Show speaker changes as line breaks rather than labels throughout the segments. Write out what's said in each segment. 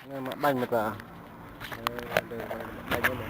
Nghe mà banh mệt à? Banh luôn này.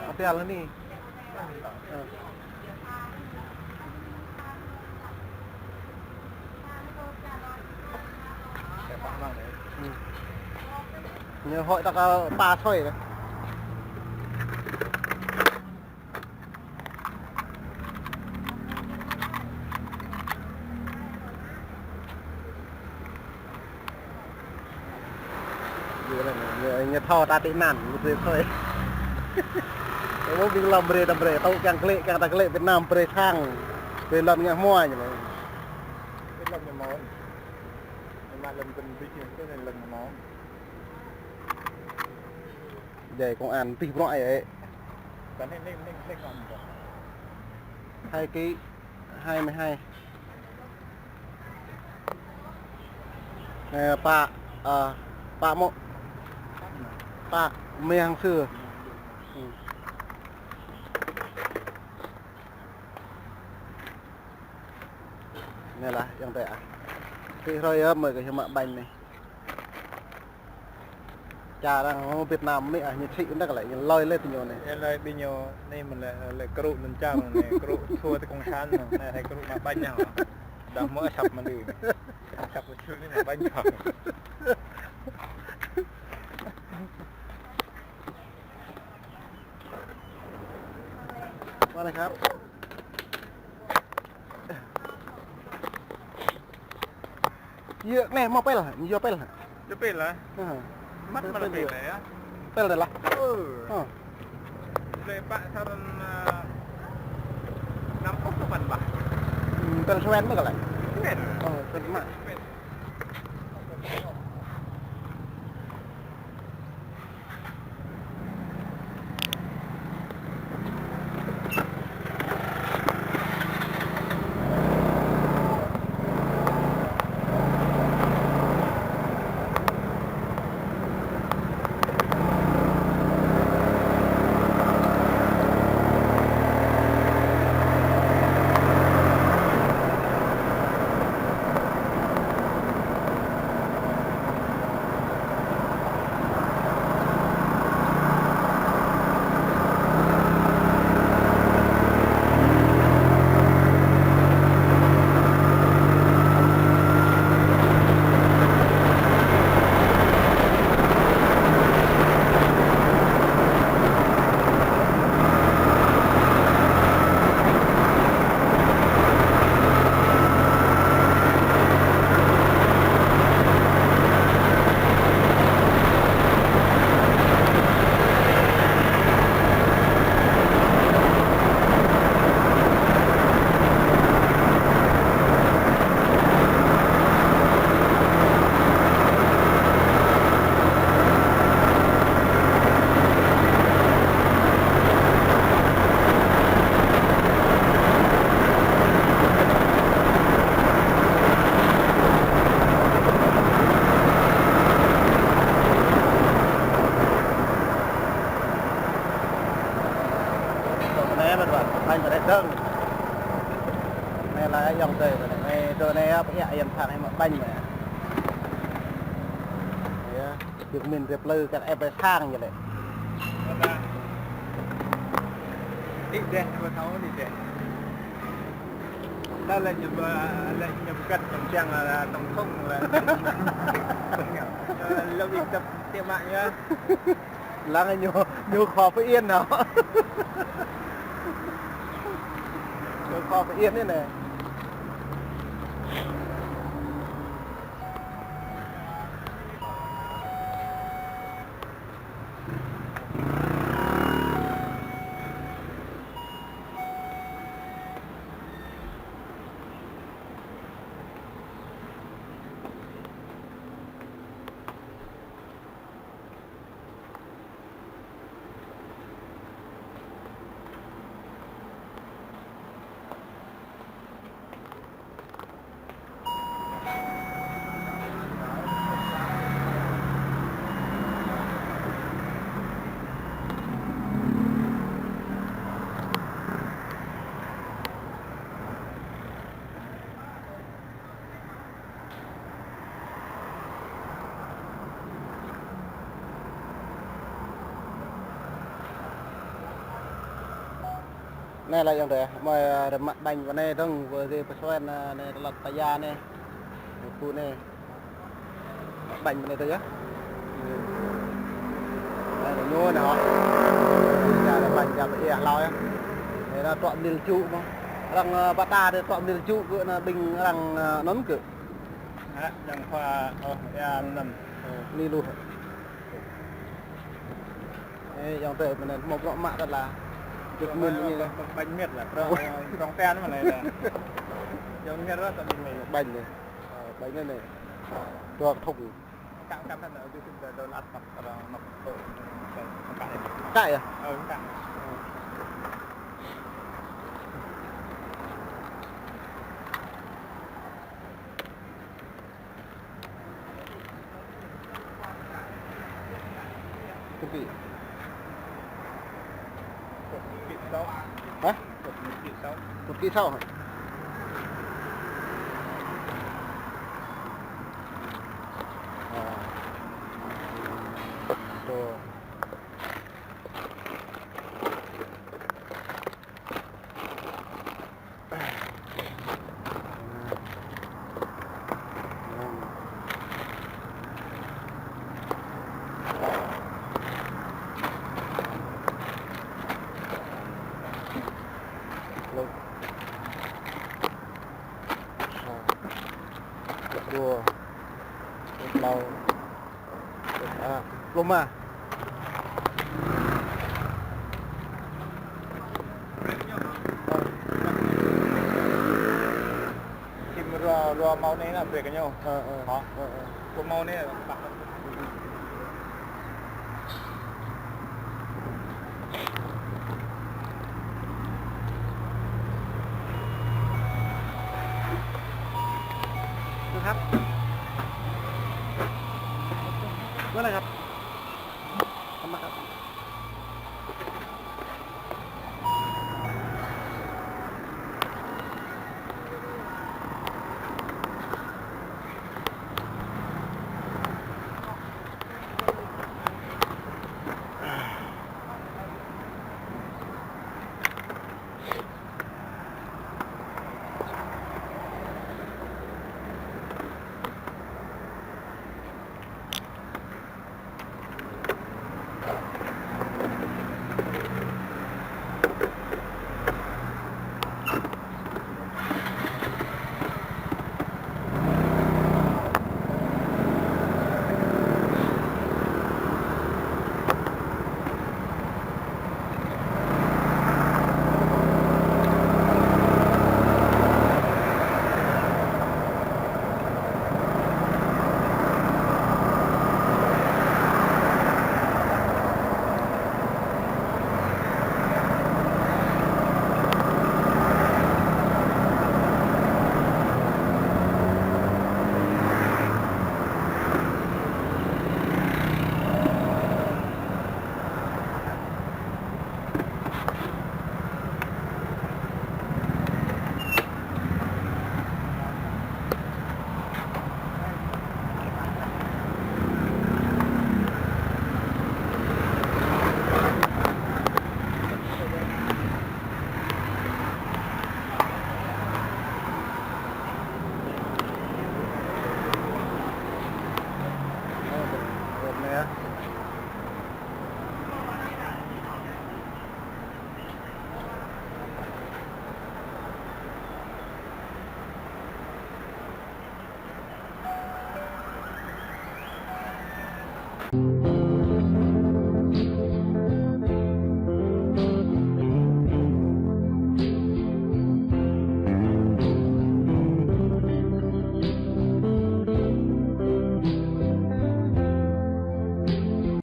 Hotel lah ni. Nhớ hội ta có 3 xoay đấy. Nhớ thò ta tí nản một người thôi. Bố mình làm bề tao càng ta lệ Việt Nam bề thang về lần nghe mua như vậy.
Cái lần nhà món, mà lần tình biết cái này lần nhà món.
Để công an tìm loại ấy.
Cái này lên còn rồi.
2 kg 22. Pak mo. Pak mê hàng xưa. Này là yang tệ à? Cái rồi mời cái mạng bánh này. Cha đang Việt Nam mấy như chị cũng đã lại lôi lên từ nhiều này.
Lôi bây giờ này mình lại crụ mình chào này crụ thua tới công sản này hay crụ mà bánh nhau. Đã mới sập mà đi. Sập một chút mà bánh nhau.
Qua đâyครับ Iya, nih mau pel, iya pel.
Chứ biết là mắt mà là bị lẻ á.
Pel đây là.
Lệ bạn sao nắm phút của mình bà.
Pel Sven mới lại.
Cái
Pel mà. Anh phải đơn này là dòng tề này đồ này phải yên thản hay mà banh này việc mình tiếp lư các em phải sang như này
đi đây mà thấu đi đây đó là nhầm cắt tổng trang là tổng không là lâu đi tập tiệm mạng nhá
là cái nhiều khó phải yên nào nhiều khó phải yên thế này nè là dạng đấy mà mặt bánh vào này đông vừa gì phải xoay này lật tay da này khu này bánh vào này thôi á đây là nhô này họ ra là bánh ra bị lòi á đây là trộm đi trụ mà rằng bắt ta để trộm đi trụ cứ là bình rằng nón cửa
ยังพาnằm
đi luôn dòng tệ mà một lọ mạ thật là tuyệt mình như này
bánh miệt là rong ten mà này là giống như rất là mình
bánh này bánh này này cho thùng
cạn cạn là tôi xin đồ lát mặt rồi mặt
cạn à
cạn
cái gì
sáu
hả
sáu
một ký sau hả rồi đùa lâu lùm à
kim rùa màu này là về cái nhau
đó
của màu này là bạc
ครับเมื่อไรครับทำมาครับเนี่ย